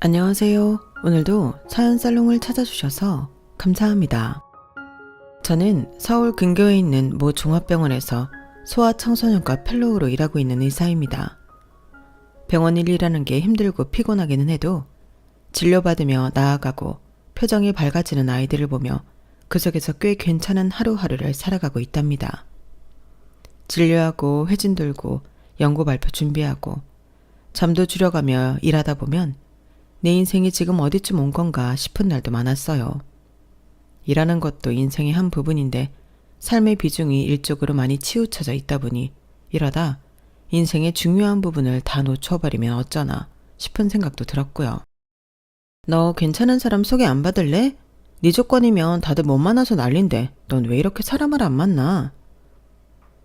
안녕하세요. 오늘도 사연 살롱을 찾아주셔서 감사합니다. 저는 서울 근교에 있는 모 종합병원에서 소아청소년과 펠로우로 일하고 있는 의사입니다. 병원 일이라는 게 힘들고 피곤하기는 해도 진료받으며 나아가고 표정이 밝아지는 아이들을 보며 그 속에서 꽤 괜찮은 하루하루를 살아가고 있답니다. 진료하고 회진 돌고 연구 발표 준비하고 잠도 줄여가며 일하다 보면 내 인생이 지금 어디쯤 온 건가 싶은 날도 많았어요. 일하는 것도 인생의 한 부분인데 삶의 비중이 일쪽으로 많이 치우쳐져 있다 보니 이러다 인생의 중요한 부분을 다 놓쳐버리면 어쩌나 싶은 생각도 들었고요. 너 괜찮은 사람 소개 안 받을래? 네 조건이면 다들 못 만나서 난린데 넌 왜 이렇게 사람을 안 만나?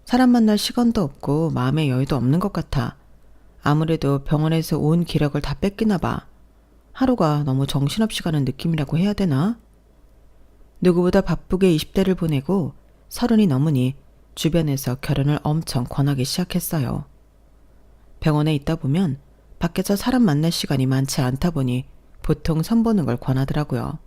사람 만날 시간도 없고 마음의 여유도 없는 것 같아. 아무래도 병원에서 온 기력을 다 뺏기나 봐. 하루가 너무 정신없이 가는 느낌이라고 해야 되나? 누구보다 바쁘게 20대를 보내고 30이 넘으니 주변에서 결혼을 엄청 권하기 시작했어요. 병원에 있다 보면 밖에서 사람 만날 시간이 많지 않다 보니 보통 선보는 걸 권하더라고요.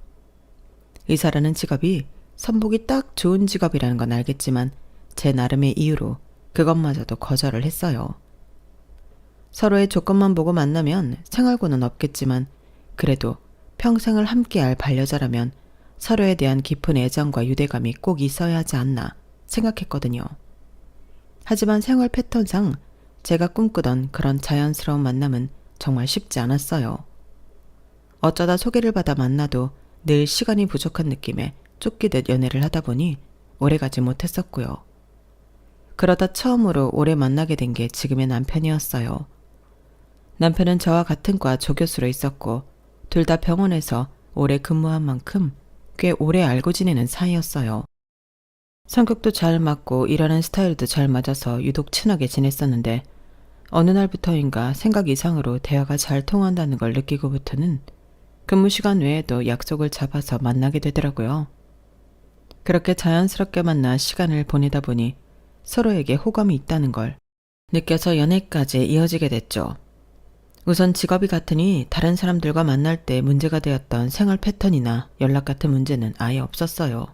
의사라는 직업이 선보기 딱 좋은 직업이라는 건 알겠지만 제 나름의 이유로 그것마저도 거절을 했어요. 서로의 조건만 보고 만나면 생활고는 없겠지만 그래도 평생을 함께할 반려자라면 서로에 대한 깊은 애정과 유대감이 꼭 있어야 하지 않나 생각했거든요. 하지만 생활 패턴상 제가 꿈꾸던 그런 자연스러운 만남은 정말 쉽지 않았어요. 어쩌다 소개를 받아 만나도 늘 시간이 부족한 느낌에 쫓기듯 연애를 하다 보니 오래가지 못했었고요. 그러다 처음으로 오래 만나게 된 게 지금의 남편이었어요. 남편은 저와 같은 과 조교수로 있었고 둘 다 병원에서 오래 근무한 만큼 꽤 오래 알고 지내는 사이였어요. 성격도 잘 맞고 일하는 스타일도 잘 맞아서 유독 친하게 지냈었는데 어느 날부터인가 생각 이상으로 대화가 잘 통한다는 걸 느끼고부터는 근무 시간 외에도 약속을 잡아서 만나게 되더라고요. 그렇게 자연스럽게 만나 시간을 보내다 보니 서로에게 호감이 있다는 걸 느껴서 연애까지 이어지게 됐죠. 우선 직업이 같으니 다른 사람들과 만날 때 문제가 되었던 생활 패턴이나 연락 같은 문제는 아예 없었어요.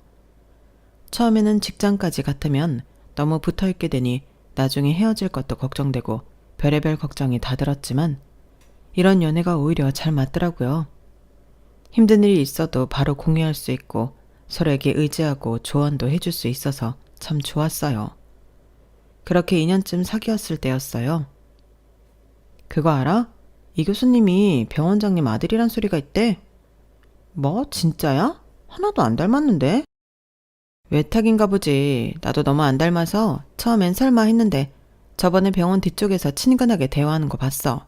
처음에는 직장까지 같으면 너무 붙어있게 되니 나중에 헤어질 것도 걱정되고 별의별 걱정이 다 들었지만 이런 연애가 오히려 잘 맞더라고요. 힘든 일이 있어도 바로 공유할 수 있고 서로에게 의지하고 조언도 해줄 수 있어서 참 좋았어요. 그렇게 2년쯤 사귀었을 때였어요. 그거 알아? 이 교수님이 병원장님 아들이란 소리가 있대. 뭐? 진짜야? 하나도 안 닮았는데? 외탁인가 보지. 나도 너무 안 닮아서 처음엔 설마 했는데 저번에 병원 뒤쪽에서 친근하게 대화하는 거 봤어.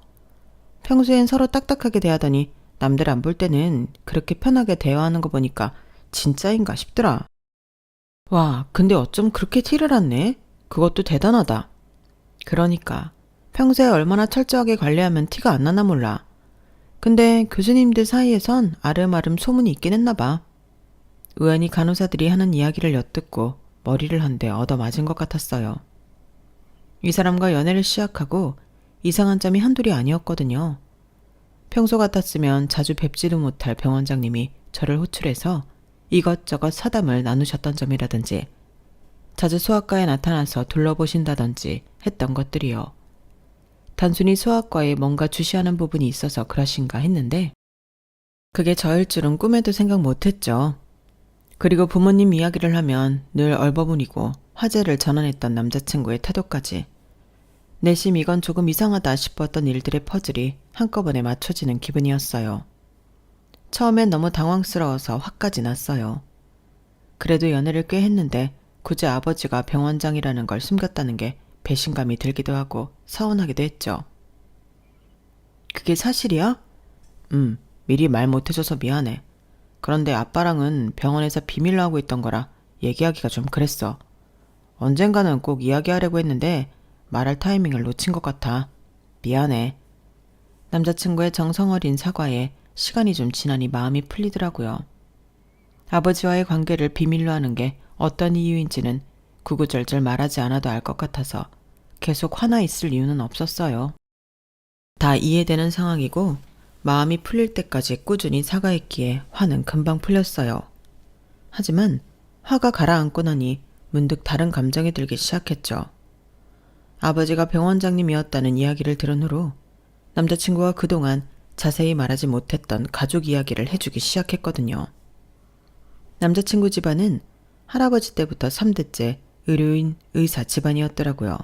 평소엔 서로 딱딱하게 대하더니 남들 안 볼 때는 그렇게 편하게 대화하는 거 보니까 진짜인가 싶더라. 와, 근데 어쩜 그렇게 티를 안 내? 그것도 대단하다. 그러니까 평소에 얼마나 철저하게 관리하면 티가 안 나나 몰라. 근데 교수님들 사이에선 아름아름 소문이 있긴 했나 봐. 우연히 간호사들이 하는 이야기를 엿듣고 머리를 한 대 얻어맞은 것 같았어요. 이 사람과 연애를 시작하고 이상한 점이 한둘이 아니었거든요. 평소 같았으면 자주 뵙지도 못할 병원장님이 저를 호출해서 이것저것 사담을 나누셨던 점이라든지 자주 소아과에 나타나서 둘러보신다든지 했던 것들이요. 단순히 소아과에 뭔가 주시하는 부분이 있어서 그러신가 했는데 그게 저일 줄은 꿈에도 생각 못했죠. 그리고 부모님 이야기를 하면 늘 얼버무리고 화제를 전환했던 남자친구의 태도까지 내심 이건 조금 이상하다 싶었던 일들의 퍼즐이 한꺼번에 맞춰지는 기분이었어요. 처음엔 너무 당황스러워서 화까지 났어요. 그래도 연애를 꽤 했는데 굳이 아버지가 병원장이라는 걸 숨겼다는 게 배신감이 들기도 하고 서운하기도 했죠. 그게 사실이야? 미리 말 못해줘서 미안해. 그런데 아빠랑은 병원에서 비밀로 하고 있던 거라 얘기하기가 좀 그랬어. 언젠가는 꼭 이야기하려고 했는데 말할 타이밍을 놓친 것 같아. 미안해. 남자친구의 정성어린 사과에 시간이 좀 지나니 마음이 풀리더라고요. 아버지와의 관계를 비밀로 하는 게 어떤 이유인지는 구구절절 말하지 않아도 알 것 같아서 계속 화나 있을 이유는 없었어요. 다 이해되는 상황이고 마음이 풀릴 때까지 꾸준히 사과했기에 화는 금방 풀렸어요. 하지만 화가 가라앉고 나니 문득 다른 감정이 들기 시작했죠. 아버지가 병원장님이었다는 이야기를 들은 후로 남자친구가 그동안 자세히 말하지 못했던 가족 이야기를 해주기 시작했거든요. 남자친구 집안은 할아버지 때부터 3대째 의료인, 의사 집안이었더라고요.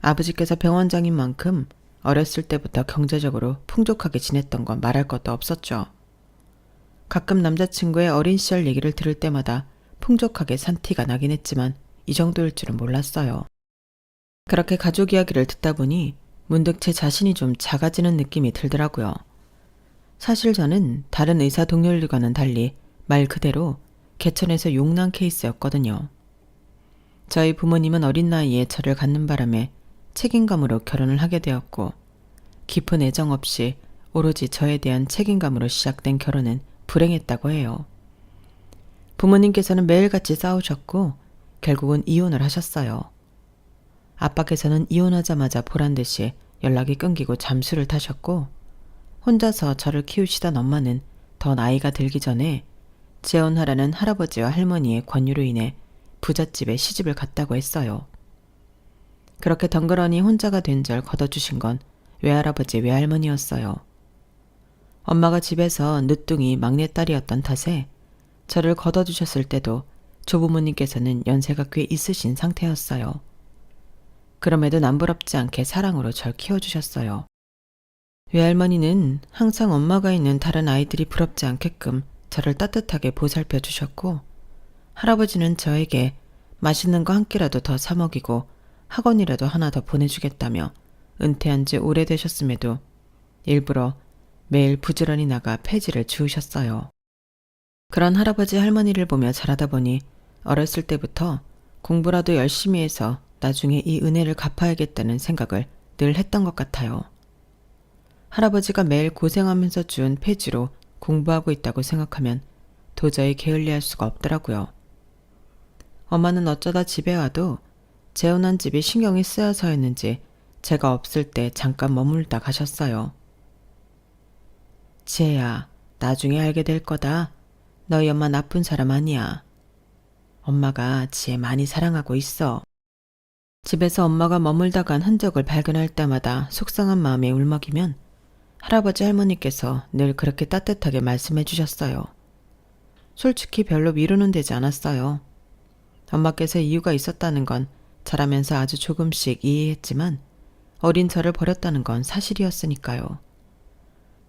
아버지께서 병원장인 만큼 어렸을 때부터 경제적으로 풍족하게 지냈던 건 말할 것도 없었죠. 가끔 남자친구의 어린 시절 얘기를 들을 때마다 풍족하게 산 티가 나긴 했지만 이 정도일 줄은 몰랐어요. 그렇게 가족 이야기를 듣다 보니 문득 제 자신이 좀 작아지는 느낌이 들더라고요. 사실 저는 다른 의사 동료들과는 달리 말 그대로 개천에서 용난 케이스였거든요. 저희 부모님은 어린 나이에 저를 갖는 바람에 책임감으로 결혼을 하게 되었고 깊은 애정 없이 오로지 저에 대한 책임감으로 시작된 결혼은 불행했다고 해요. 부모님께서는 매일같이 싸우셨고 결국은 이혼을 하셨어요. 아빠께서는 이혼하자마자 보란듯이 연락이 끊기고 잠수를 타셨고 혼자서 저를 키우시던 엄마는 더 나이가 들기 전에 재혼하라는 할아버지와 할머니의 권유로 인해 부잣집에 시집을 갔다고 했어요. 그렇게 덩그러니 혼자가 된 절 걷어주신 건 외할아버지 외할머니였어요. 엄마가 집에서 늦둥이 막내딸이었던 탓에 저를 걷어주셨을 때도 조부모님께서는 연세가 꽤 있으신 상태였어요. 그럼에도 남부럽지 않게 사랑으로 절 키워주셨어요. 외할머니는 항상 엄마가 있는 다른 아이들이 부럽지 않게끔 저를 따뜻하게 보살펴 주셨고 할아버지는 저에게 맛있는 거 한 끼라도 더 사 먹이고 학원이라도 하나 더 보내주겠다며 은퇴한 지 오래되셨음에도 일부러 매일 부지런히 나가 폐지를 주우셨어요. 그런 할아버지 할머니를 보며 자라다 보니 어렸을 때부터 공부라도 열심히 해서 나중에 이 은혜를 갚아야겠다는 생각을 늘 했던 것 같아요. 할아버지가 매일 고생하면서 주운 폐지로 공부하고 있다고 생각하면 도저히 게을리할 수가 없더라고요. 엄마는 어쩌다 집에 와도 재혼한 집이 신경이 쓰여서였는지 제가 없을 때 잠깐 머물다 가셨어요. 지혜야, 나중에 알게 될 거다. 너희 엄마 나쁜 사람 아니야. 엄마가 지혜 많이 사랑하고 있어. 집에서 엄마가 머물다 간 흔적을 발견할 때마다 속상한 마음에 울먹이면 할아버지 할머니께서 늘 그렇게 따뜻하게 말씀해 주셨어요. 솔직히 별로 위로는 되지 않았어요. 엄마께서 이유가 있었다는 건 자라면서 아주 조금씩 이해했지만 어린 저를 버렸다는 건 사실이었으니까요.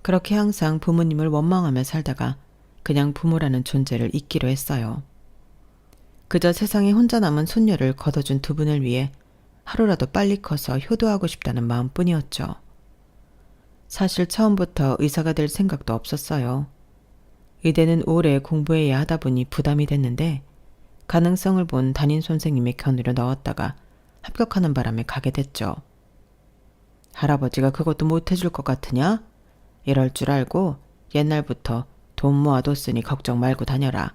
그렇게 항상 부모님을 원망하며 살다가 그냥 부모라는 존재를 잊기로 했어요. 그저 세상에 혼자 남은 손녀를 걷어준 두 분을 위해 하루라도 빨리 커서 효도하고 싶다는 마음뿐이었죠. 사실 처음부터 의사가 될 생각도 없었어요. 의대는 오래 공부해야 하다 보니 부담이 됐는데 가능성을 본 담임 선생님의 견으로 넣었다가 합격하는 바람에 가게 됐죠. 할아버지가 그것도 못해줄 것 같으냐? 이럴 줄 알고 옛날부터 돈 모아뒀으니 걱정 말고 다녀라.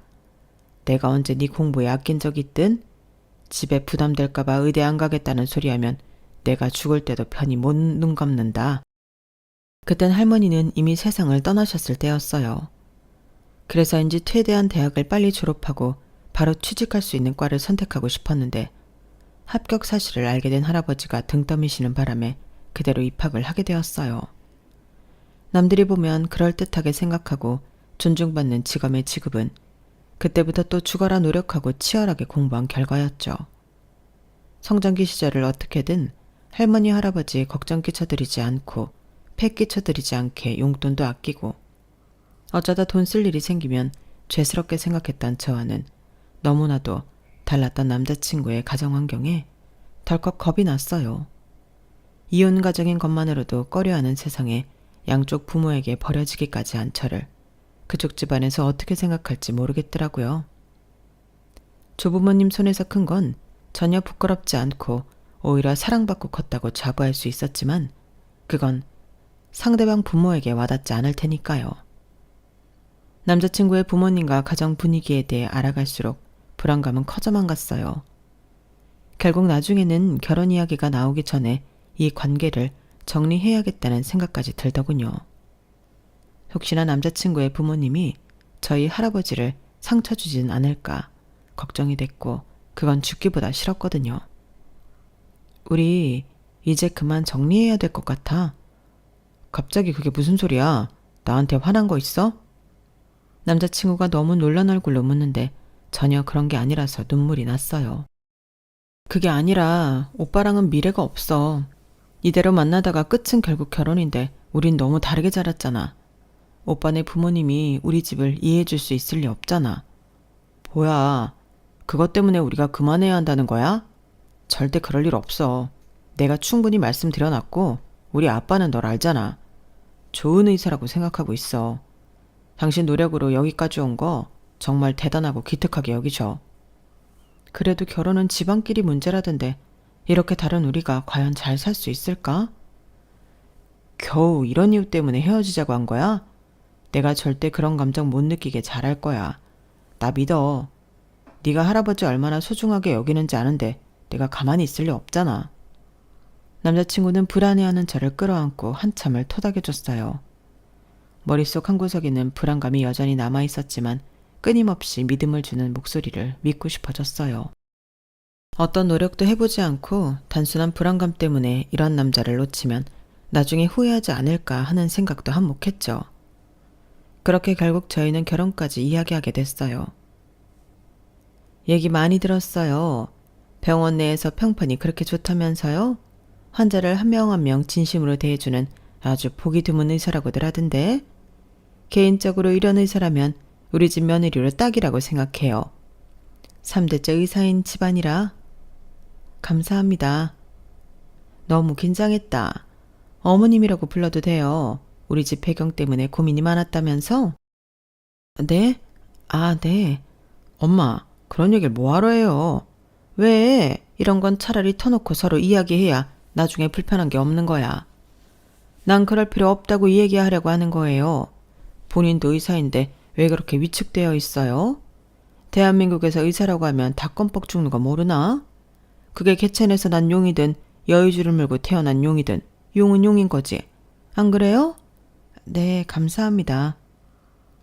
내가 언제 네 공부에 아낀 적 있든? 집에 부담될까봐 의대 안 가겠다는 소리하면 내가 죽을 때도 편히 못 눈 감는다. 그땐 할머니는 이미 세상을 떠나셨을 때였어요. 그래서인지 퇴대한 대학을 빨리 졸업하고 바로 취직할 수 있는 과를 선택하고 싶었는데 합격 사실을 알게 된 할아버지가 등 떠미시는 바람에 그대로 입학을 하게 되었어요. 남들이 보면 그럴듯하게 생각하고 존중받는 직업의 지급은 그때부터 또 죽어라 노력하고 치열하게 공부한 결과였죠. 성장기 시절을 어떻게든 할머니 할아버지 걱정 끼쳐드리지 않고 패 끼쳐드리지 않게 용돈도 아끼고 어쩌다 돈 쓸 일이 생기면 죄스럽게 생각했던 저와는 너무나도 달랐던 남자친구의 가정 환경에 덜컥 겁이 났어요. 이혼 가정인 것만으로도 꺼려하는 세상에 양쪽 부모에게 버려지기까지 한 저를 그쪽 집안에서 어떻게 생각할지 모르겠더라고요. 조부모님 손에서 큰 건 전혀 부끄럽지 않고 오히려 사랑받고 컸다고 자부할 수 있었지만 그건 상대방 부모에게 와닿지 않을 테니까요. 남자친구의 부모님과 가정 분위기에 대해 알아갈수록 불안감은 커져만 갔어요. 결국 나중에는 결혼 이야기가 나오기 전에 이 관계를 정리해야겠다는 생각까지 들더군요. 혹시나 남자친구의 부모님이 저희 할아버지를 상처 주진 않을까 걱정이 됐고 그건 죽기보다 싫었거든요. 우리 이제 그만 정리해야 될 것 같아. 갑자기 그게 무슨 소리야? 나한테 화난 거 있어? 남자친구가 너무 놀란 얼굴로 묻는데 전혀 그런 게 아니라서 눈물이 났어요. 그게 아니라 오빠랑은 미래가 없어. 이대로 만나다가 끝은 결국 결혼인데 우린 너무 다르게 자랐잖아. 오빠네 부모님이 우리 집을 이해해 줄 수 있을 리 없잖아. 뭐야, 그것 때문에 우리가 그만해야 한다는 거야? 절대 그럴 일 없어. 내가 충분히 말씀드려놨고 우리 아빠는 널 알잖아. 좋은 의사라고 생각하고 있어. 당신 노력으로 여기까지 온 거 정말 대단하고 기특하게 여기죠. 그래도 결혼은 집안끼리 문제라던데 이렇게 다른 우리가 과연 잘 살 수 있을까? 겨우 이런 이유 때문에 헤어지자고 한 거야? 내가 절대 그런 감정 못 느끼게 잘할 거야. 나 믿어. 네가 할아버지 얼마나 소중하게 여기는지 아는데 내가 가만히 있을 리 없잖아. 남자친구는 불안해하는 저를 끌어안고 한참을 토닥여줬어요. 머릿속 한구석에는 불안감이 여전히 남아있었지만 끊임없이 믿음을 주는 목소리를 믿고 싶어졌어요. 어떤 노력도 해보지 않고 단순한 불안감 때문에 이런 남자를 놓치면 나중에 후회하지 않을까 하는 생각도 한몫했죠. 그렇게 결국 저희는 결혼까지 이야기하게 됐어요. 얘기 많이 들었어요. 병원 내에서 평판이 그렇게 좋다면서요? 환자를 한 명 한 명 진심으로 대해주는 아주 보기 드문 의사라고들 하던데. 개인적으로 이런 의사라면 우리 집 며느리로 딱이라고 생각해요. 3대째 의사인 집안이라. 감사합니다. 너무 긴장했다. 어머님이라고 불러도 돼요. 우리 집 배경 때문에 고민이 많았다면서? 네? 아, 네. 엄마, 그런 얘기를 뭐하러 해요? 왜? 이런 건 차라리 터놓고 서로 이야기해야 나중에 불편한 게 없는 거야. 난 그럴 필요 없다고 얘기하려고 하는 거예요. 본인도 의사인데 왜 그렇게 위축되어 있어요? 대한민국에서 의사라고 하면 다 껌뻑 죽는 거 모르나? 그게 개천에서 난 용이든 여의주를 물고 태어난 용이든 용은 용인 거지. 안 그래요? 네, 감사합니다.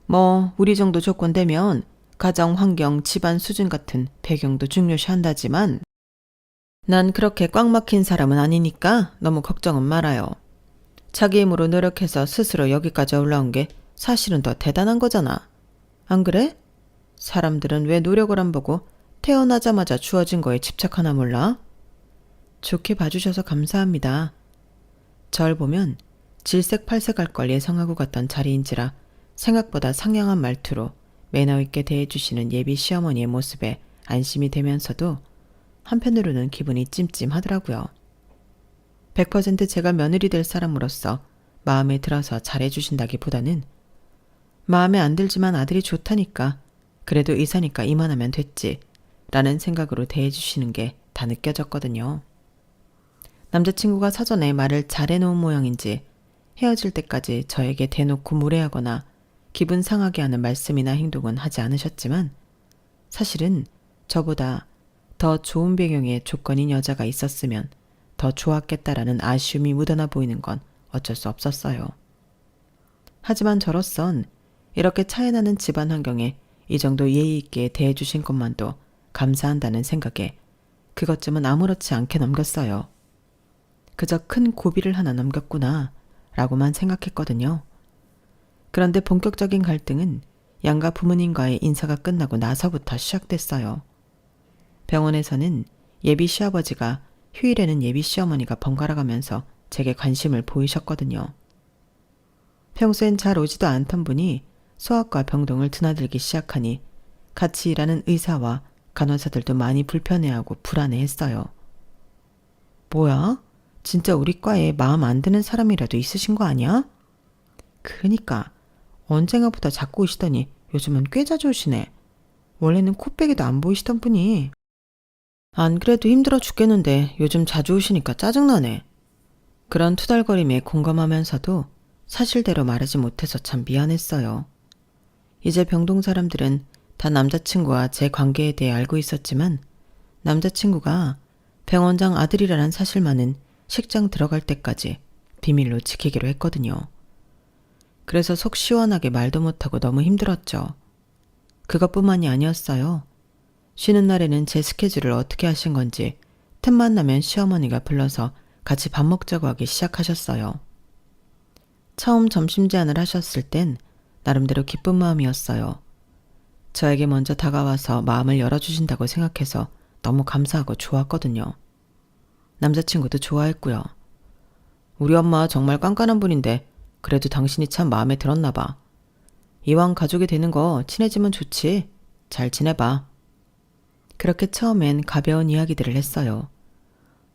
뭐 우리 정도 조건 되면 가정 환경, 집안 수준 같은 배경도 중요시한다지만 난 그렇게 꽉 막힌 사람은 아니니까 너무 걱정은 말아요. 자기 힘으로 노력해서 스스로 여기까지 올라온 게 사실은 더 대단한 거잖아. 안 그래? 사람들은 왜 노력을 안 보고 태어나자마자 주어진 거에 집착하나 몰라? 좋게 봐주셔서 감사합니다. 절 보면 질색팔색할 걸 예상하고 갔던 자리인지라 생각보다 상냥한 말투로 매너 있게 대해주시는 예비 시어머니의 모습에 안심이 되면서도 한편으로는 기분이 찜찜하더라고요. 100% 제가 며느리 될 사람으로서 마음에 들어서 잘해주신다기보다는 마음에 안 들지만 아들이 좋다니까 그래도 의사니까 이만하면 됐지 라는 생각으로 대해주시는 게 다 느껴졌거든요. 남자친구가 사전에 말을 잘해놓은 모양인지 헤어질 때까지 저에게 대놓고 무례하거나 기분 상하게 하는 말씀이나 행동은 하지 않으셨지만 사실은 저보다 더 좋은 배경의 조건인 여자가 있었으면 더 좋았겠다라는 아쉬움이 묻어나 보이는 건 어쩔 수 없었어요. 하지만 저로선 이렇게 차이나는 집안 환경에 이 정도 예의 있게 대해주신 것만도 감사한다는 생각에 그것쯤은 아무렇지 않게 넘겼어요. 그저 큰 고비를 하나 넘겼구나 라고만 생각했거든요. 그런데 본격적인 갈등은 양가 부모님과의 인사가 끝나고 나서부터 시작됐어요. 병원에서는 예비 시아버지가 휴일에는 예비 시어머니가 번갈아 가면서 제게 관심을 보이셨거든요. 평소엔 잘 오지도 않던 분이 소아과 병동을 드나들기 시작하니 같이 일하는 의사와 간호사들도 많이 불편해하고 불안해했어요. 뭐야? 진짜 우리 과에 마음 안 드는 사람이라도 있으신 거 아니야? 그러니까 언젠가보다 자꾸 오시더니 요즘은 꽤 자주 오시네. 원래는 코빼기도 안 보이시던 분이. 안 그래도 힘들어 죽겠는데 요즘 자주 오시니까 짜증나네. 그런 투덜거림에 공감하면서도 사실대로 말하지 못해서 참 미안했어요. 이제 병동 사람들은 다 남자친구와 제 관계에 대해 알고 있었지만 남자친구가 병원장 아들이라는 사실만은 식장 들어갈 때까지 비밀로 지키기로 했거든요. 그래서 속 시원하게 말도 못하고 너무 힘들었죠. 그것뿐만이 아니었어요. 쉬는 날에는 제 스케줄을 어떻게 하신 건지 틈만 나면 시어머니가 불러서 같이 밥 먹자고 하기 시작하셨어요. 처음 점심 제안을 하셨을 땐 나름대로 기쁜 마음이었어요. 저에게 먼저 다가와서 마음을 열어주신다고 생각해서 너무 감사하고 좋았거든요. 남자친구도 좋아했고요. 우리 엄마 정말 깐깐한 분인데 그래도 당신이 참 마음에 들었나 봐. 이왕 가족이 되는 거 친해지면 좋지. 잘 지내봐. 그렇게 처음엔 가벼운 이야기들을 했어요.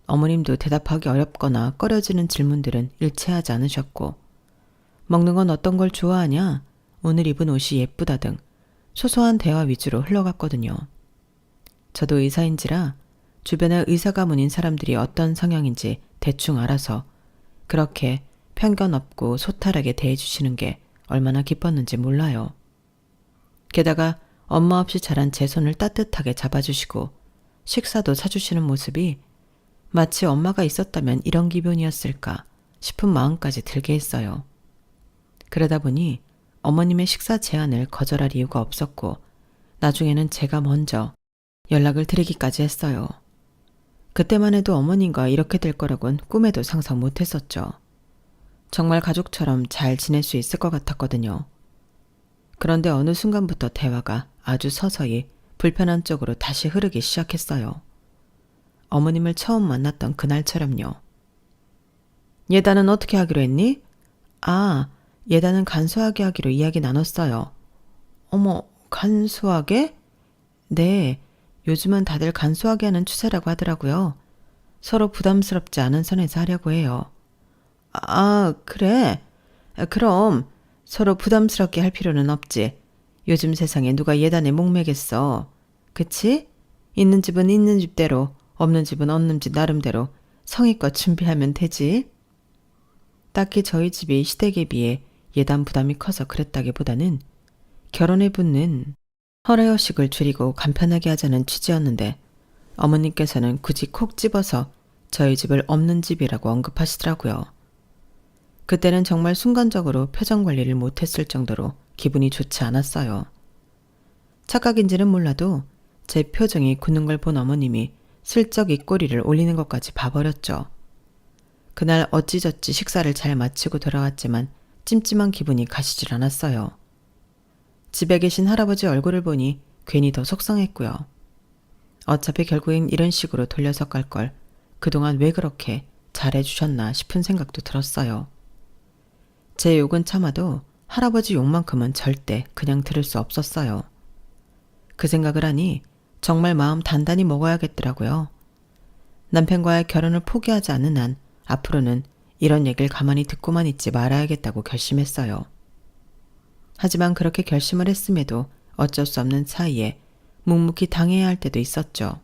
어머님도 대답하기 어렵거나 꺼려지는 질문들은 일체하지 않으셨고, 먹는 건 어떤 걸 좋아하냐, 오늘 입은 옷이 예쁘다 등 소소한 대화 위주로 흘러갔거든요. 저도 의사인지라 주변에 의사 가문인 사람들이 어떤 성향인지 대충 알아서 그렇게 편견 없고 소탈하게 대해주시는 게 얼마나 기뻤는지 몰라요. 게다가 엄마 없이 자란 제 손을 따뜻하게 잡아주시고 식사도 사주시는 모습이 마치 엄마가 있었다면 이런 기분이었을까 싶은 마음까지 들게 했어요. 그러다 보니 어머님의 식사 제안을 거절할 이유가 없었고 나중에는 제가 먼저 연락을 드리기까지 했어요. 그때만 해도 어머님과 이렇게 될 거라곤 꿈에도 상상 못했었죠. 정말 가족처럼 잘 지낼 수 있을 것 같았거든요. 그런데 어느 순간부터 대화가 아주 서서히 불편한 쪽으로 다시 흐르기 시작했어요. 어머님을 처음 만났던 그날처럼요. 예단은 어떻게 하기로 했니? 아, 예단은 간소하게 하기로 이야기 나눴어요. 어머, 간소하게? 네, 요즘은 다들 간소하게 하는 추세라고 하더라고요. 서로 부담스럽지 않은 선에서 하려고 해요. 아, 그래? 그럼 서로 부담스럽게 할 필요는 없지. 요즘 세상에 누가 예단에 목매겠어. 그치? 있는 집은 있는 집대로, 없는 집은 없는 집 나름대로 성의껏 준비하면 되지. 딱히 저희 집이 시댁에 비해 예단 부담이 커서 그랬다기보다는 결혼에 붙는 허례허식을 줄이고 간편하게 하자는 취지였는데 어머님께서는 굳이 콕 집어서 저희 집을 없는 집이라고 언급하시더라고요. 그때는 정말 순간적으로 표정 관리를 못했을 정도로 기분이 좋지 않았어요. 착각인지는 몰라도 제 표정이 굳는 걸 본 어머님이 슬쩍 입꼬리를 올리는 것까지 봐버렸죠. 그날 어찌저찌 식사를 잘 마치고 돌아왔지만 찜찜한 기분이 가시질 않았어요. 집에 계신 할아버지 얼굴을 보니 괜히 더 속상했고요. 어차피 결국엔 이런 식으로 돌려서 갈 걸 그동안 왜 그렇게 잘해주셨나 싶은 생각도 들었어요. 제 욕은 참아도 할아버지 욕만큼은 절대 그냥 들을 수 없었어요. 그 생각을 하니 정말 마음 단단히 먹어야겠더라고요. 남편과의 결혼을 포기하지 않는 한 앞으로는 이런 얘기를 가만히 듣고만 있지 말아야겠다고 결심했어요. 하지만 그렇게 결심을 했음에도 어쩔 수 없는 사이에 묵묵히 당해야 할 때도 있었죠.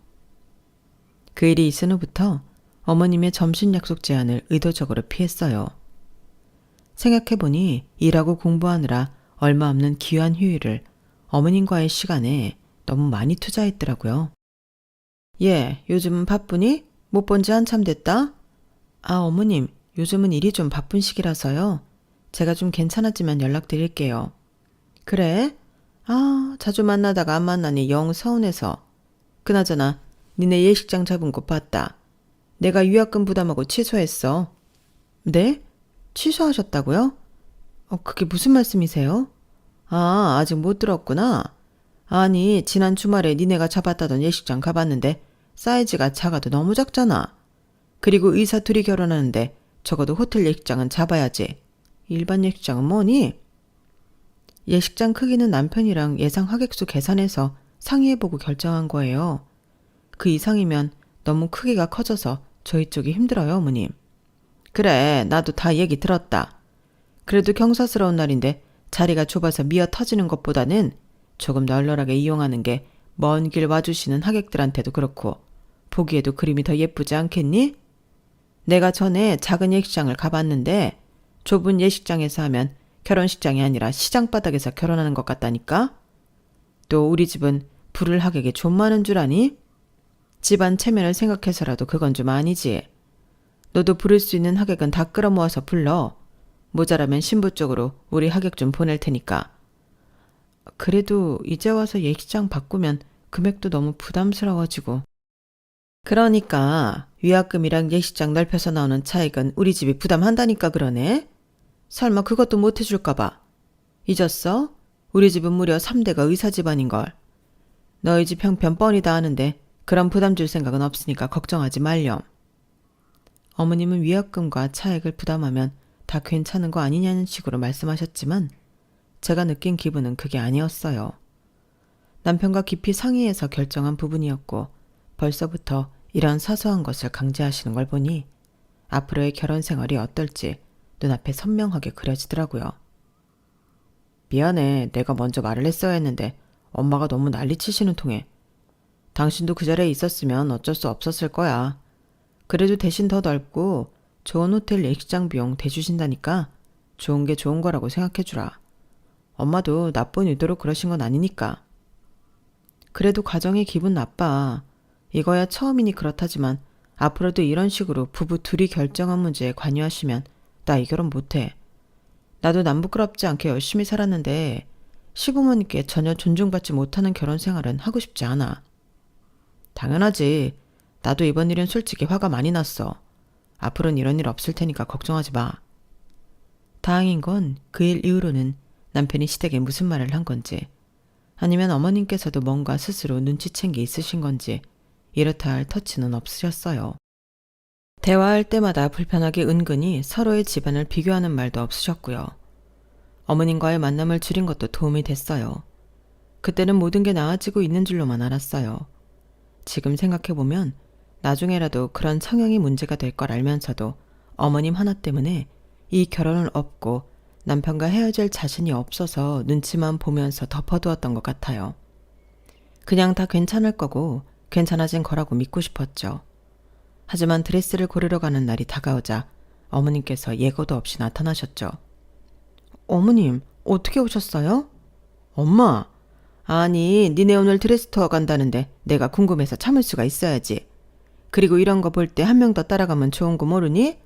그 일이 있은 후부터 어머님의 점심 약속 제안을 의도적으로 피했어요. 생각해보니 일하고 공부하느라 얼마 없는 귀한 휴일을 어머님과의 시간에 너무 많이 투자했더라고요. 예, 요즘은 바쁘니? 못 본 지 한참 됐다? 아, 어머님, 요즘은 일이 좀 바쁜 시기라서요. 제가 좀 괜찮아지면 연락드릴게요. 그래? 아, 자주 만나다가 안 만나니 영 서운해서. 그나저나 니네 예식장 잡은 곳 봤다. 내가 유학금 부담하고 취소했어. 네? 취소하셨다고요? 그게 무슨 말씀이세요? 아, 아직 못 들었구나. 아니, 지난 주말에 니네가 잡았다던 예식장 가봤는데 사이즈가 작아도 너무 작잖아. 그리고 의사 둘이 결혼하는데 적어도 호텔 예식장은 잡아야지. 일반 예식장은 뭐니? 예식장 크기는 남편이랑 예상 하객수 계산해서 상의해보고 결정한 거예요. 그 이상이면 너무 크기가 커져서 저희 쪽이 힘들어요, 어머님. 그래, 나도 다 얘기 들었다. 그래도 경사스러운 날인데 자리가 좁아서 미어 터지는 것보다는 조금 널널하게 이용하는 게 먼 길 와주시는 하객들한테도 그렇고 보기에도 그림이 더 예쁘지 않겠니? 내가 전에 작은 예식장을 가봤는데 좁은 예식장에서 하면 결혼식장이 아니라 시장 바닥에서 결혼하는 것 같다니까? 또 우리 집은 부를 하객이 좀 많은 줄 아니? 집안 체면을 생각해서라도 그건 좀 아니지. 너도 부를 수 있는 하객은 다 끌어모아서 불러. 모자라면 신부 쪽으로 우리 하객 좀 보낼 테니까. 그래도 이제 와서 예식장 바꾸면 금액도 너무 부담스러워지고. 그러니까 위약금이랑 예식장 넓혀서 나오는 차익은 우리 집이 부담한다니까 그러네. 설마 그것도 못 해줄까 봐. 잊었어? 우리 집은 무려 3대가 의사 집안인걸. 너희 집 형편 뻔히 다 아는데 그런 부담 줄 생각은 없으니까 걱정하지 말렴. 어머님은 위약금과 차액을 부담하면 다 괜찮은 거 아니냐는 식으로 말씀하셨지만 제가 느낀 기분은 그게 아니었어요. 남편과 깊이 상의해서 결정한 부분이었고 벌써부터 이런 사소한 것을 강제하시는 걸 보니 앞으로의 결혼 생활이 어떨지 눈앞에 선명하게 그려지더라고요. 미안해. 내가 먼저 말을 했어야 했는데 엄마가 너무 난리치시는 통에. 당신도 그 자리에 있었으면 어쩔 수 없었을 거야. 그래도 대신 더 넓고 좋은 호텔 예식장 비용 대주신다니까 좋은 게 좋은 거라고 생각해주라. 엄마도 나쁜 의도로 그러신 건 아니니까. 그래도 가정이 기분 나빠. 이거야 처음이니 그렇다지만 앞으로도 이런 식으로 부부 둘이 결정한 문제에 관여하시면 나 이 결혼 못해. 나도 남 부끄럽지 않게 열심히 살았는데 시부모님께 전혀 존중받지 못하는 결혼 생활은 하고 싶지 않아. 당연하지. 나도 이번 일은 솔직히 화가 많이 났어. 앞으로는 이런 일 없을 테니까 걱정하지 마. 다행인 건 그 일 이후로는 남편이 시댁에 무슨 말을 한 건지 아니면 어머님께서도 뭔가 스스로 눈치챈 게 있으신 건지 이렇다 할 터치는 없으셨어요. 대화할 때마다 불편하게 은근히 서로의 집안을 비교하는 말도 없으셨고요. 어머님과의 만남을 줄인 것도 도움이 됐어요. 그때는 모든 게 나아지고 있는 줄로만 알았어요. 지금 생각해보면 나중에라도 그런 성향이 문제가 될 걸 알면서도 어머님 하나 때문에 이 결혼을 업고 남편과 헤어질 자신이 없어서 눈치만 보면서 덮어두었던 것 같아요. 그냥 다 괜찮을 거고 괜찮아진 거라고 믿고 싶었죠. 하지만 드레스를 고르러 가는 날이 다가오자 어머님께서 예고도 없이 나타나셨죠. 어머님, 어떻게 오셨어요? 엄마, 아니 니네 오늘 드레스 투어 간다는데 내가 궁금해서 참을 수가 있어야지. 그리고 이런 거 볼 때 한 명 더 따라가면 좋은 거 모르니?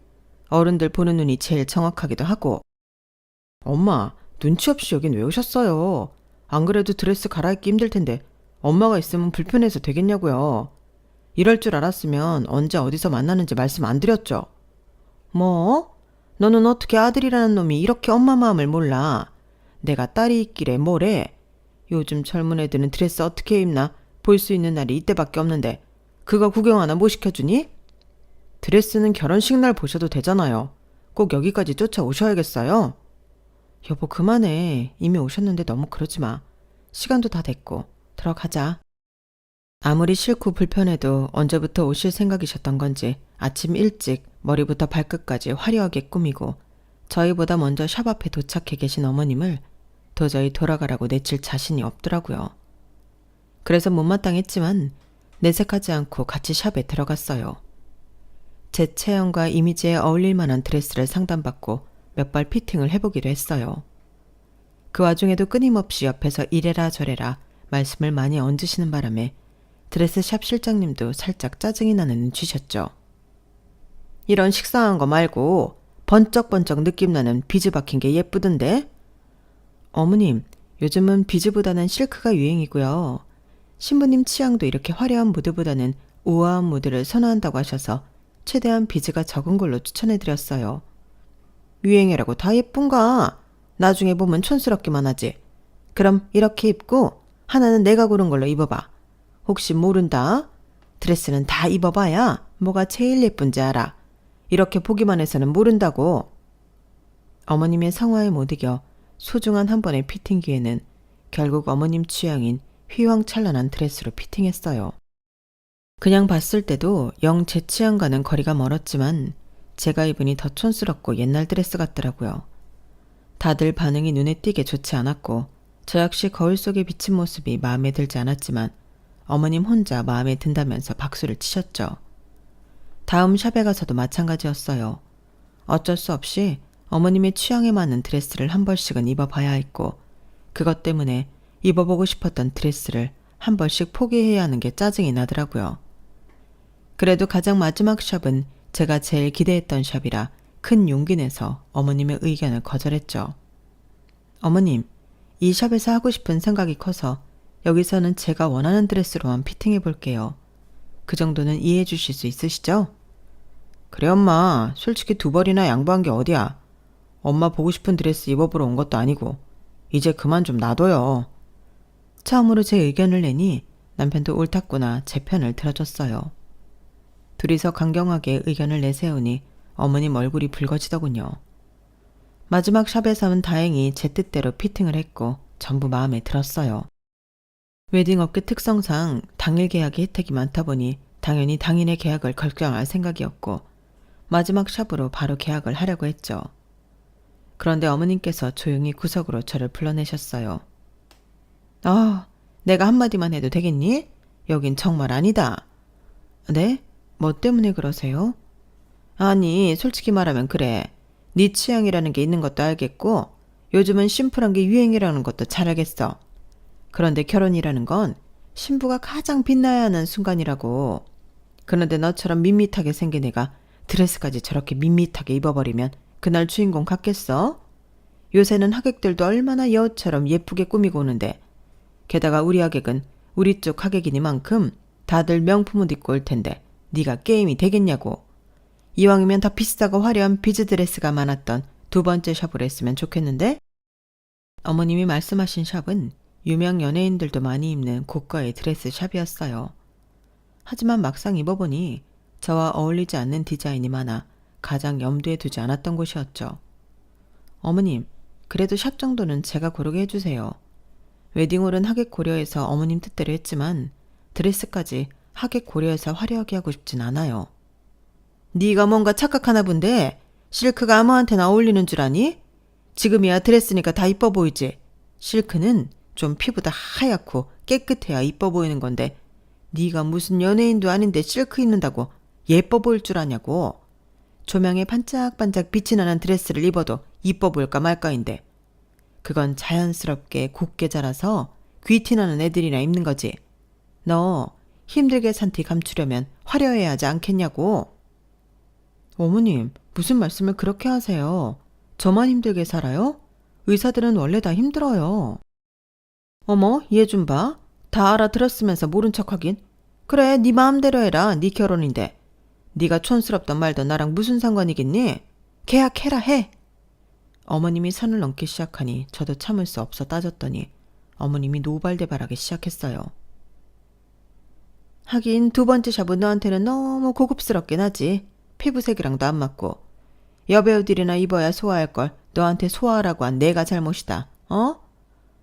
어른들 보는 눈이 제일 정확하기도 하고. 엄마, 눈치 없이 여긴 왜 오셨어요? 안 그래도 드레스 갈아입기 힘들 텐데 엄마가 있으면 불편해서 되겠냐고요. 이럴 줄 알았으면 언제 어디서 만나는지 말씀 안 드렸죠. 뭐? 너는 어떻게 아들이라는 놈이 이렇게 엄마 마음을 몰라? 내가 딸이 있길래 뭐래? 요즘 젊은 애들은 드레스 어떻게 입나? 볼 수 있는 날이 이때밖에 없는데 그거 구경 하나 못 시켜주니? 드레스는 결혼식 날 보셔도 되잖아요. 꼭 여기까지 쫓아오셔야겠어요? 여보 그만해. 이미 오셨는데 너무 그러지 마. 시간도 다 됐고 들어가자. 아무리 싫고 불편해도 언제부터 오실 생각이셨던 건지 아침 일찍 머리부터 발끝까지 화려하게 꾸미고 저희보다 먼저 샵 앞에 도착해 계신 어머님을 도저히 돌아가라고 내칠 자신이 없더라고요. 그래서 못마땅했지만 내색하지 않고 같이 샵에 들어갔어요. 제 체형과 이미지에 어울릴 만한 드레스를 상담받고 몇 벌 피팅을 해보기로 했어요. 그 와중에도 끊임없이 옆에서 이래라 저래라 말씀을 많이 얹으시는 바람에 드레스샵 실장님도 살짝 짜증이 나는 눈치셨죠. 이런 식상한 거 말고 번쩍번쩍 느낌 나는 비즈 박힌 게 예쁘던데? 어머님, 요즘은 비즈보다는 실크가 유행이고요. 신부님 취향도 이렇게 화려한 무드보다는 우아한 무드를 선호한다고 하셔서 최대한 비즈가 적은 걸로 추천해드렸어요. 유행이라고 다 예쁜가? 나중에 보면 촌스럽기만 하지. 그럼 이렇게 입고 하나는 내가 고른 걸로 입어봐. 혹시 모른다? 드레스는 다 입어봐야 뭐가 제일 예쁜지 알아. 이렇게 보기만 해서는 모른다고. 어머님의 성화에 못 이겨 소중한 한 번의 피팅 기회는 결국 어머님 취향인 휘황찬란한 드레스로 피팅했어요. 그냥 봤을 때도 영 제 취향과는 거리가 멀었지만 제가 입으니 더 촌스럽고 옛날 드레스 같더라고요. 다들 반응이 눈에 띄게 좋지 않았고 저 역시 거울 속에 비친 모습이 마음에 들지 않았지만 어머님 혼자 마음에 든다면서 박수를 치셨죠. 다음 샵에 가서도 마찬가지였어요. 어쩔 수 없이 어머님의 취향에 맞는 드레스를 한 벌씩은 입어봐야 했고 그것 때문에 입어보고 싶었던 드레스를 한 벌씩 포기해야 하는 게 짜증이 나더라고요. 그래도 가장 마지막 샵은 제가 제일 기대했던 샵이라 큰 용기 내서 어머님의 의견을 거절했죠. 어머님, 이 샵에서 하고 싶은 생각이 커서 여기서는 제가 원하는 드레스로만 피팅해 볼게요. 그 정도는 이해해 주실 수 있으시죠? 그래 엄마, 솔직히 2벌이나 양보한 게 어디야. 엄마 보고 싶은 드레스 입어보러 온 것도 아니고 이제 그만 좀 놔둬요. 처음으로 제 의견을 내니 남편도 옳았구나 제 편을 들어줬어요. 둘이서 강경하게 의견을 내세우니 어머님 얼굴이 붉어지더군요. 마지막 샵에서는 다행히 제 뜻대로 피팅을 했고 전부 마음에 들었어요. 웨딩업계 특성상 당일 계약이 혜택이 많다 보니 당연히 당일의 계약을 결정할 생각이었고 마지막 샵으로 바로 계약을 하려고 했죠. 그런데 어머님께서 조용히 구석으로 저를 불러내셨어요. 내가 한마디만 해도 되겠니? 여긴 정말 아니다. 네? 뭐 때문에 그러세요? 아니, 솔직히 말하면 그래. 네 취향이라는 게 있는 것도 알겠고 요즘은 심플한 게 유행이라는 것도 잘 알겠어. 그런데 결혼이라는 건 신부가 가장 빛나야 하는 순간이라고. 그런데 너처럼 밋밋하게 생긴 애가 드레스까지 저렇게 밋밋하게 입어버리면 그날 주인공 같겠어? 요새는 하객들도 얼마나 여우처럼 예쁘게 꾸미고 오는데 게다가 우리 하객은 우리 쪽 하객이니만큼 다들 명품옷 입고 올 텐데 네가 게임이 되겠냐고. 이왕이면 더 비싸고 화려한 비즈 드레스가 많았던 2번째 샵으로 했으면 좋겠는데? 어머님이 말씀하신 샵은 유명 연예인들도 많이 입는 고가의 드레스 샵이었어요. 하지만 막상 입어보니 저와 어울리지 않는 디자인이 많아 가장 염두에 두지 않았던 곳이었죠. 어머님, 그래도 샵 정도는 제가 고르게 해주세요. 웨딩홀은 하객 고려해서 어머님 뜻대로 했지만 드레스까지 하객 고려해서 화려하게 하고 싶진 않아요. 네가 뭔가 착각하나 본데 실크가 아무한테나 어울리는 줄 아니? 지금이야 드레스니까 다 이뻐 보이지. 실크는 좀 피부도 하얗고 깨끗해야 이뻐 보이는 건데 네가 무슨 연예인도 아닌데 실크 입는다고 예뻐 보일 줄 아냐고. 조명에 반짝반짝 빛이 나는 드레스를 입어도 이뻐 보일까 말까인데 그건 자연스럽게 곱게 자라서 귀티나는 애들이나 입는 거지. 너 힘들게 산 티 감추려면 화려해야 하지 않겠냐고. 어머님, 무슨 말씀을 그렇게 하세요? 저만 힘들게 살아요? 의사들은 원래 다 힘들어요. 어머, 얘 좀 봐. 다 알아들었으면서 모른 척하긴. 그래, 네 마음대로 해라. 네 결혼인데. 네가 촌스럽던 말던 나랑 무슨 상관이겠니? 계약해라 해. 어머님이 선을 넘기 시작하니 저도 참을 수 없어 따졌더니 어머님이 노발대발하기 시작했어요. 하긴 2번째 샵은 너한테는 너무 고급스럽긴 하지. 피부색이랑도 안 맞고. 여배우들이나 입어야 소화할 걸 너한테 소화하라고 한 내가 잘못이다.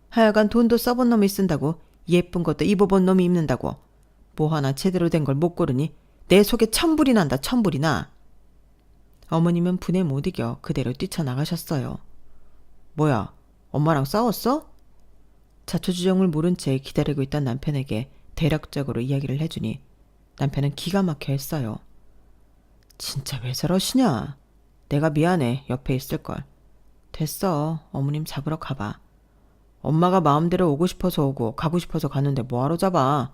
하여간 돈도 써본 놈이 쓴다고 예쁜 것도 입어본 놈이 입는다고. 뭐 하나 제대로 된 걸 못 고르니 내 속에 천불이 난다 천불이 나. 어머님은 분에 못 이겨 그대로 뛰쳐나가셨어요. 뭐야, 엄마랑 싸웠어? 자초지종을 모른 채 기다리고 있던 남편에게 대략적으로 이야기를 해주니 남편은 기가 막혀 했어요. 진짜 왜 저러시냐? 내가 미안해, 옆에 있을걸. 됐어, 어머님 잡으러 가봐. 엄마가 마음대로 오고 싶어서 오고 가고 싶어서 가는데 뭐하러 잡아.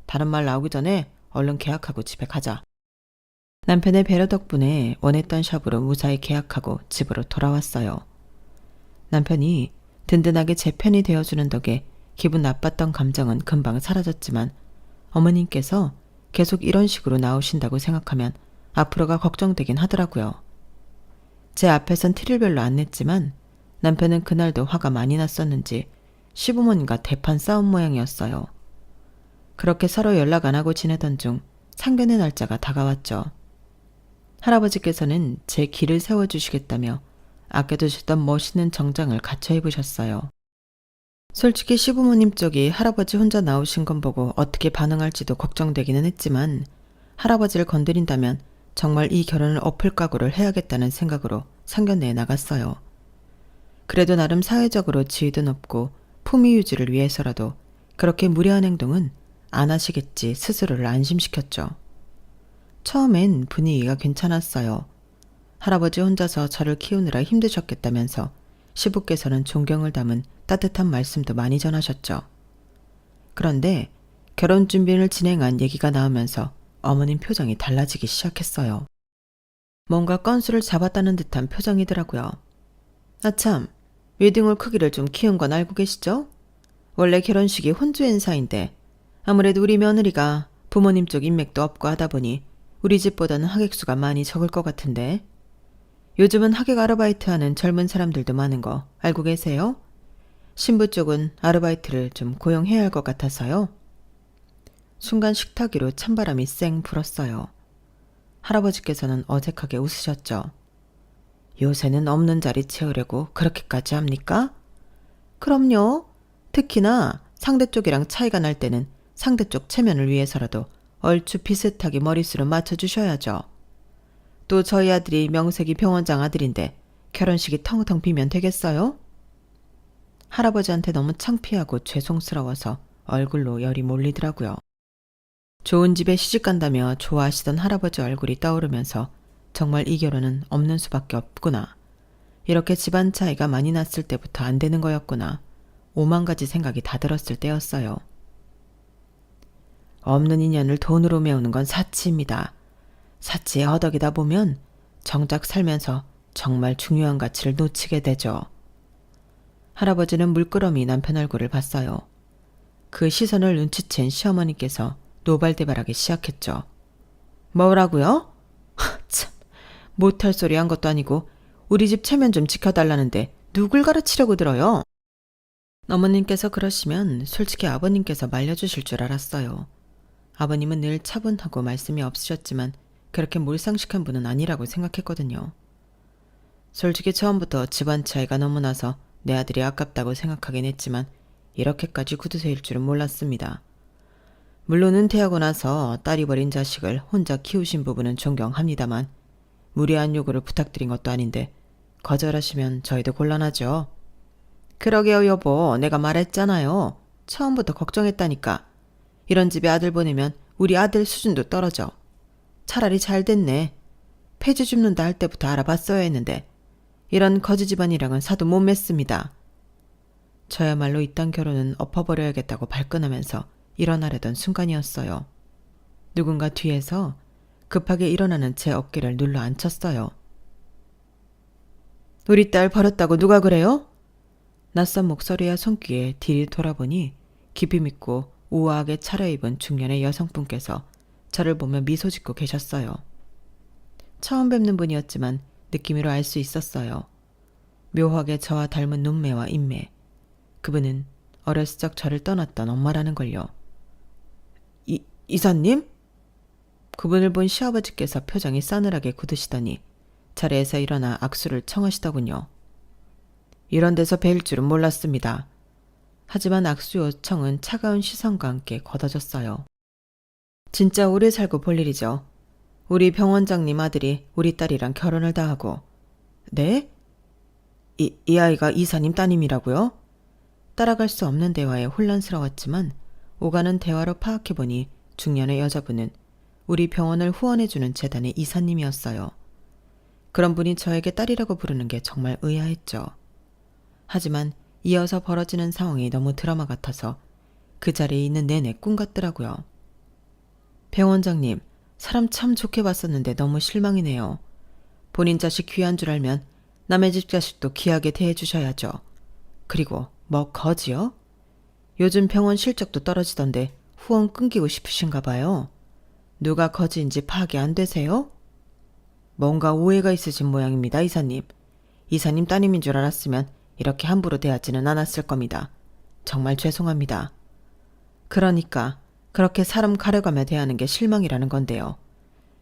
다른 말 나오기 전에 얼른 계약하고 집에 가자. 남편의 배려 덕분에 원했던 샵으로 무사히 계약하고 집으로 돌아왔어요. 남편이 든든하게 제 편이 되어주는 덕에 기분 나빴던 감정은 금방 사라졌지만 어머님께서 계속 이런 식으로 나오신다고 생각하면 앞으로가 걱정되긴 하더라고요. 제 앞에선 티를 별로 안 냈지만 남편은 그날도 화가 많이 났었는지 시부모님과 대판 싸운 모양이었어요. 그렇게 서로 연락 안 하고 지내던 중 상견례 날짜가 다가왔죠. 할아버지께서는 제 길을 세워주시겠다며 아껴두셨던 멋있는 정장을 갖춰 입으셨어요. 솔직히 시부모님 쪽이 할아버지 혼자 나오신 건 보고 어떻게 반응할지도 걱정되기는 했지만 할아버지를 건드린다면 정말 이 결혼을 엎을 각오를 해야겠다는 생각으로 상견례에 나갔어요. 그래도 나름 사회적으로 지위도 높고 품위 유지를 위해서라도 그렇게 무례한 행동은 안 하시겠지 스스로를 안심시켰죠. 처음엔 분위기가 괜찮았어요. 할아버지 혼자서 저를 키우느라 힘드셨겠다면서 시부께서는 존경을 담은 따뜻한 말씀도 많이 전하셨죠. 그런데 결혼 준비를 진행한 얘기가 나오면서 어머님 표정이 달라지기 시작했어요. 뭔가 건수를 잡았다는 듯한 표정이더라고요. 아참, 웨딩홀 크기를 좀 키운 건 알고 계시죠? 원래 결혼식이 혼주 행사인데 아무래도 우리 며느리가 부모님 쪽 인맥도 없고 하다 보니 우리 집보다는 하객 수가 많이 적을 것 같은데 요즘은 하객 아르바이트 하는 젊은 사람들도 많은 거 알고 계세요? 신부 쪽은 아르바이트를 좀 고용해야 할 것 같아서요. 순간 식탁 위로 찬바람이 쌩 불었어요. 할아버지께서는 어색하게 웃으셨죠. 요새는 없는 자리 채우려고 그렇게까지 합니까? 그럼요. 특히나 상대 쪽이랑 차이가 날 때는 상대 쪽 체면을 위해서라도 얼추 비슷하게 머릿수를 맞춰주셔야죠. 또 저희 아들이 명색이 병원장 아들인데 결혼식이 텅텅 비면 되겠어요? 할아버지한테 너무 창피하고 죄송스러워서 얼굴로 열이 몰리더라고요. 좋은 집에 시집간다며 좋아하시던 할아버지 얼굴이 떠오르면서 정말 이 결혼은 없는 수밖에 없구나. 이렇게 집안 차이가 많이 났을 때부터 안 되는 거였구나. 오만 가지 생각이 다 들었을 때였어요. 없는 인연을 돈으로 메우는 건 사치입니다. 사치에 허덕이다 보면 정작 살면서 정말 중요한 가치를 놓치게 되죠. 할아버지는 물끄러미 남편 얼굴을 봤어요. 그 시선을 눈치챈 시어머니께서 노발대발하기 시작했죠. 뭐라고요? 참, 못할 소리 한 것도 아니고 우리 집 체면 좀 지켜달라는데 누굴 가르치려고 들어요? 어머님께서 그러시면 솔직히 아버님께서 말려주실 줄 알았어요. 아버님은 늘 차분하고 말씀이 없으셨지만 그렇게 몰상식한 분은 아니라고 생각했거든요. 솔직히 처음부터 집안 차이가 너무 나서 내 아들이 아깝다고 생각하긴 했지만 이렇게까지 구두쇠일 줄은 몰랐습니다. 물론 은퇴하고 나서 딸이 버린 자식을 혼자 키우신 부분은 존경합니다만 무리한 요구를 부탁드린 것도 아닌데 거절하시면 저희도 곤란하죠. 그러게요 여보, 내가 말했잖아요. 처음부터 걱정했다니까. 이런 집에 아들 보내면 우리 아들 수준도 떨어져. 차라리 잘 됐네. 폐지 줍는다 할 때부터 알아봤어야 했는데 이런 거지 집안이랑은 사도 못 맺습니다. 저야말로 이딴 결혼은 엎어버려야겠다고 발끈하면서 일어나려던 순간이었어요. 누군가 뒤에서 급하게 일어나는 제 어깨를 눌러 앉혔어요. 우리 딸 버렸다고 누가 그래요? 낯선 목소리와 손귀에 뒤를 돌아보니 깊이 믿고 우아하게 차려입은 중년의 여성분께서 저를 보며 미소 짓고 계셨어요. 처음 뵙는 분이었지만 느낌으로 알 수 있었어요. 묘하게 저와 닮은 눈매와 인매. 그분은 어렸을 적 저를 떠났던 엄마라는 걸요. 이사님? 그분을 본 시아버지께서 표정이 싸늘하게 굳으시더니 자리에서 일어나 악수를 청하시더군요. 이런 데서 뵐 줄은 몰랐습니다. 하지만 악수 요청은 차가운 시선과 함께 걷어졌어요. 진짜 오래 살고 볼 일이죠. 우리 병원장님 아들이 우리 딸이랑 결혼을 다 하고. 네? 이 아이가 이사님 따님이라고요? 따라갈 수 없는 대화에 혼란스러웠지만 오가는 대화로 파악해보니 중년의 여자분은 우리 병원을 후원해주는 재단의 이사님이었어요. 그런 분이 저에게 딸이라고 부르는 게 정말 의아했죠. 하지만 이어서 벌어지는 상황이 너무 드라마 같아서 그 자리에 있는 내내 꿈 같더라고요. 병원장님, 사람 참 좋게 봤었는데 너무 실망이네요. 본인 자식 귀한 줄 알면 남의 집 자식도 귀하게 대해주셔야죠. 그리고 뭐 거지요? 요즘 병원 실적도 떨어지던데 후원 끊기고 싶으신가 봐요. 누가 거지인지 파악이 안 되세요? 뭔가 오해가 있으신 모양입니다, 이사님. 이사님 따님인 줄 알았으면 이렇게 함부로 대하지는 않았을 겁니다. 정말 죄송합니다. 그러니까 그렇게 사람 가려가며 대하는 게 실망이라는 건데요.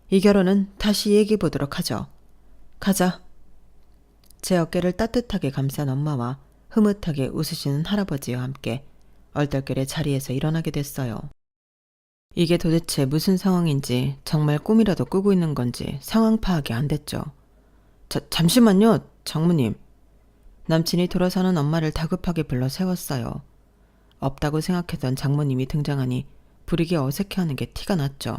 이 결혼은 다시 얘기해 보도록 하죠. 가자. 제 어깨를 따뜻하게 감싼 엄마와 흐뭇하게 웃으시는 할아버지와 함께 얼떨결에 자리에서 일어나게 됐어요. 이게 도대체 무슨 상황인지 정말 꿈이라도 꾸고 있는 건지 상황 파악이 안 됐죠. 잠시만요, 장모님. 남친이 돌아서는 엄마를 다급하게 불러 세웠어요. 없다고 생각했던 장모님이 등장하니 부리게 어색해하는 게 티가 났죠.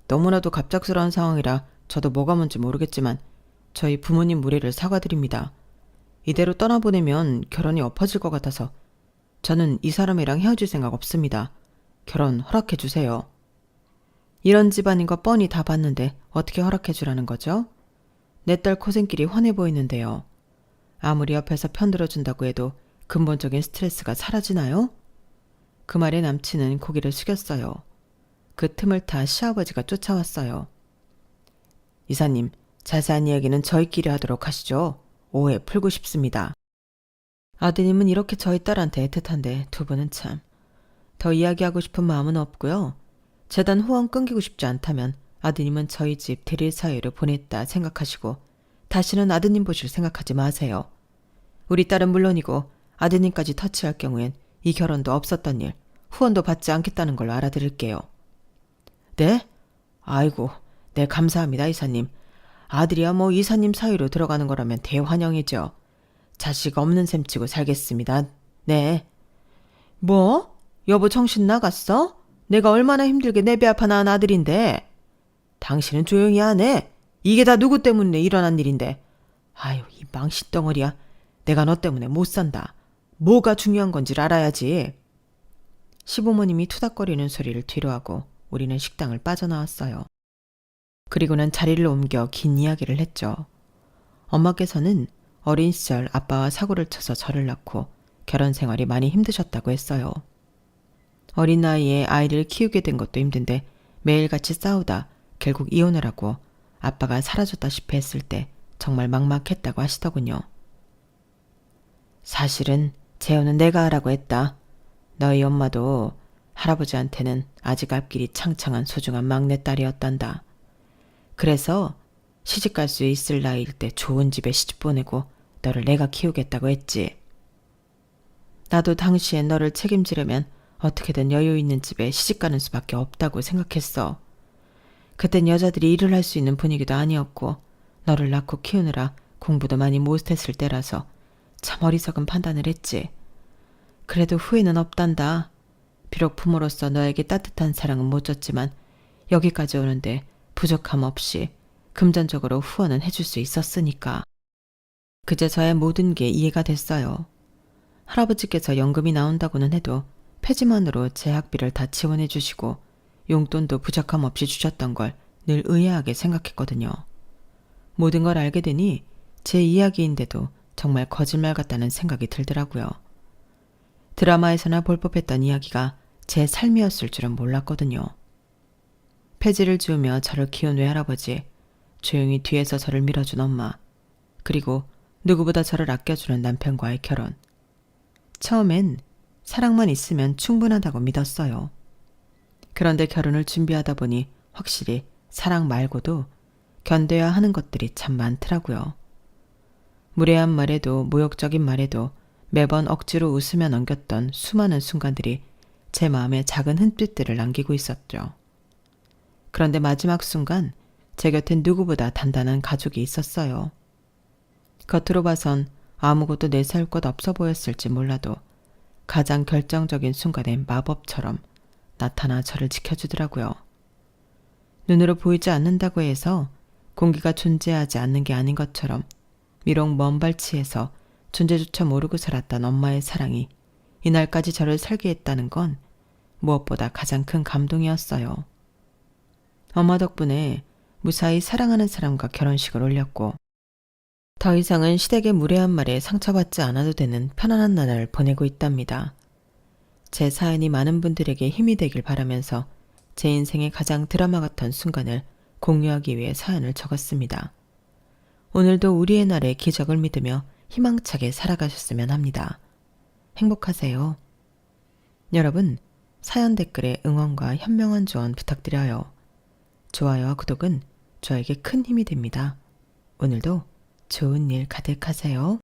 너무나도 갑작스러운 상황이라 저도 뭐가 뭔지 모르겠지만 저희 부모님 무례를 사과드립니다. 이대로 떠나보내면 결혼이 엎어질 것 같아서 저는 이 사람이랑 헤어질 생각 없습니다. 결혼 허락해 주세요. 이런 집안인 거 뻔히 다 봤는데 어떻게 허락해 주라는 거죠? 내 딸 고생길이 훤해 보이는데요. 아무리 옆에서 편들어준다고 해도 근본적인 스트레스가 사라지나요? 그 말에 남친은 고개를 숙였어요. 그 틈을 타 시아버지가 쫓아왔어요. 이사님, 자세한 이야기는 저희끼리 하도록 하시죠. 오해 풀고 싶습니다. 아드님은 이렇게 저희 딸한테 애틋한데 두 분은 참. 더 이야기하고 싶은 마음은 없고요. 재단 후원 끊기고 싶지 않다면 아드님은 저희 집 대릴 사유를 보냈다 생각하시고 다시는 아드님 보실 생각하지 마세요. 우리 딸은 물론이고 아드님까지 터치할 경우엔 이 결혼도 없었던 일, 후원도 받지 않겠다는 걸로 알아드릴게요. 네? 아이고, 네 감사합니다 이사님. 아들이야 뭐 이사님 사유로 들어가는 거라면 대환영이죠. 자식 없는 셈 치고 살겠습니다. 네. 뭐? 여보 정신 나갔어? 내가 얼마나 힘들게 내 배 아파 낳은 아들인데. 당신은 조용히 하네. 이게 다 누구 때문에 일어난 일인데. 아유 이 망신덩어리야. 내가 너 때문에 못 산다. 뭐가 중요한 건지를 알아야지. 시부모님이 투닥거리는 소리를 뒤로하고 우리는 식당을 빠져나왔어요. 그리고는 자리를 옮겨 긴 이야기를 했죠. 엄마께서는 어린 시절 아빠와 사고를 쳐서 저를 낳고 결혼 생활이 많이 힘드셨다고 했어요. 어린 나이에 아이를 키우게 된 것도 힘든데 매일같이 싸우다 결국 이혼을 하고 아빠가 사라졌다시피 했을 때 정말 막막했다고 하시더군요. 사실은 재혼은 내가 하라고 했다. 너희 엄마도 할아버지한테는 아직 앞길이 창창한 소중한 막내딸이었단다. 그래서 시집갈 수 있을 나이일 때 좋은 집에 시집 보내고 너를 내가 키우겠다고 했지. 나도 당시엔 너를 책임지려면 어떻게든 여유 있는 집에 시집가는 수밖에 없다고 생각했어. 그땐 여자들이 일을 할 수 있는 분위기도 아니었고 너를 낳고 키우느라 공부도 많이 못했을 때라서 참 어리석은 판단을 했지. 그래도 후회는 없단다. 비록 부모로서 너에게 따뜻한 사랑은 못 줬지만 여기까지 오는데 부족함 없이 금전적으로 후원은 해줄 수 있었으니까. 그제서야 모든 게 이해가 됐어요. 할아버지께서 연금이 나온다고는 해도 폐지만으로 제 학비를 다 지원해 주시고 용돈도 부족함 없이 주셨던 걸 늘 의아하게 생각했거든요. 모든 걸 알게 되니 제 이야기인데도 정말 거짓말 같다는 생각이 들더라고요. 드라마에서나 볼 법했던 이야기가 제 삶이었을 줄은 몰랐거든요. 폐지를 지으며 저를 키운 외할아버지, 조용히 뒤에서 저를 밀어준 엄마, 그리고 누구보다 저를 아껴주는 남편과의 결혼. 처음엔 사랑만 있으면 충분하다고 믿었어요. 그런데 결혼을 준비하다 보니 확실히 사랑 말고도 견뎌야 하는 것들이 참 많더라고요. 무례한 말에도 모욕적인 말에도 매번 억지로 웃으며 넘겼던 수많은 순간들이 제 마음에 작은 흠집들을 남기고 있었죠. 그런데 마지막 순간 제 곁엔 누구보다 단단한 가족이 있었어요. 겉으로 봐선 아무것도 내세울 것 없어 보였을지 몰라도 가장 결정적인 순간엔 마법처럼 나타나 저를 지켜주더라고요. 눈으로 보이지 않는다고 해서 공기가 존재하지 않는 게 아닌 것처럼 비록 먼 발치에서 존재조차 모르고 살았던 엄마의 사랑이 이날까지 저를 살게 했다는 건 무엇보다 가장 큰 감동이었어요. 엄마 덕분에 무사히 사랑하는 사람과 결혼식을 올렸고 더 이상은 시댁의 무례한 말에 상처받지 않아도 되는 편안한 나날을 보내고 있답니다. 제 사연이 많은 분들에게 힘이 되길 바라면서 제 인생의 가장 드라마 같은 순간을 공유하기 위해 사연을 적었습니다. 오늘도 우리의 날의 기적을 믿으며 희망차게 살아가셨으면 합니다. 행복하세요. 여러분, 사연 댓글에 응원과 현명한 조언 부탁드려요. 좋아요와 구독은 저에게 큰 힘이 됩니다. 오늘도 좋은 일 가득하세요.